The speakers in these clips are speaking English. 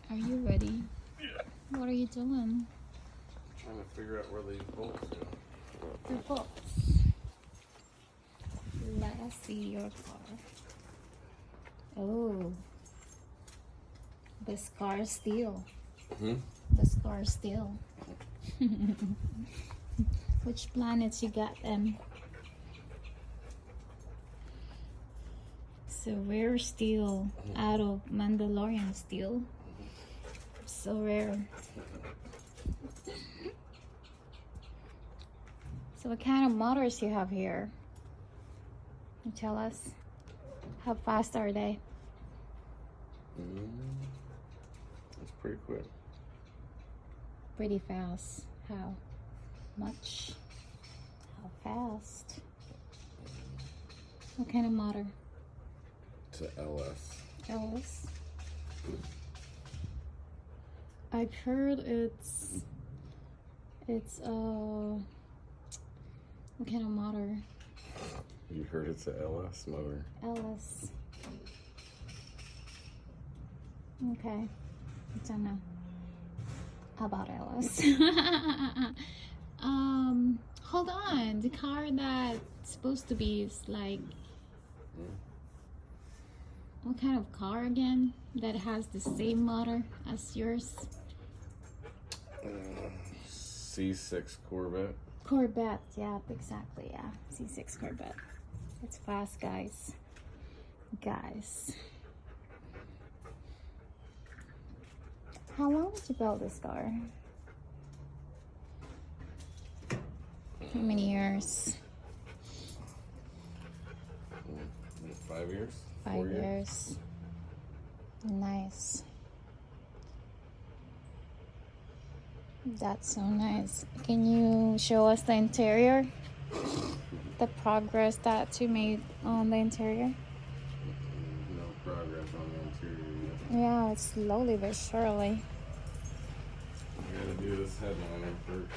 Are you ready? Yeah. What are you doing? Trying to figure out where these bolts go. The bolts. Let us see your car. Oh, the scar steel. The scar steel. Which planets you got them? So rare steel out of Mandalorian steel. So rare. So what kind of motors you have here? Can you tell us? How fast are they? It's pretty quick. Pretty fast. How much? How fast? What kind of motor? It's an LS. LS? I've heard it's what kind of motor? You heard it's an LS motor. LS. Okay. I don't know about LS. Hold on. The car that's supposed to be is like what kind of car again that has the same motor as yours? C6 Corvette. Corvette, yeah, exactly, yeah. C6 Corvette. It's fast, guys. Guys. How long did you build this car? How many years? 5 years? 5 4 years. Nice. That's so nice. Can you show us the interior? The progress that you made on the interior? No progress on the interior yet. Yeah, it's slowly but surely. I gotta do this headliner first.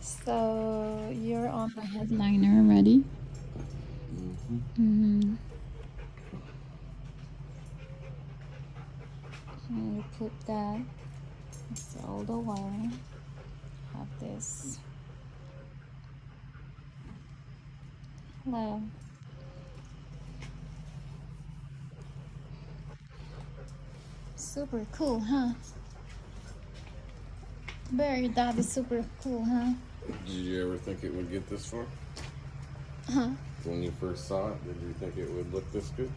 So you're on the headliner already? And you put that. It's all the way. Have this. Hello. Super cool, huh? Barry, that is super cool, huh? Did you ever think it would get this far? Huh? When you first saw it, did you think it would look this good?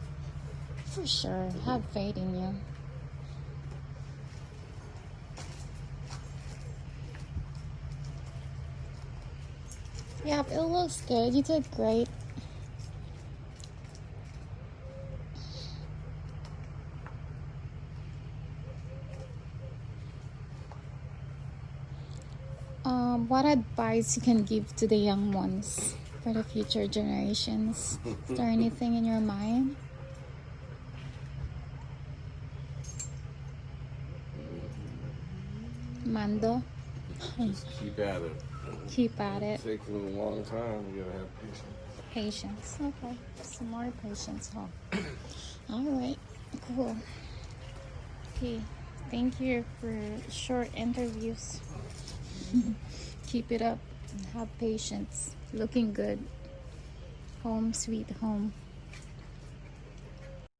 For sure. Have faith in you. Yeah, it looks good. You did great. What advice you can give to the young ones for the future generations? Is there anything in your mind? Mando? Just keep at it. Keep at it. It takes a long time. You gotta have patience. Patience. Okay. Some more patience, huh? All right. Cool. Okay. Thank you for short interviews. Keep it up. Have patience. Looking good. Home sweet home.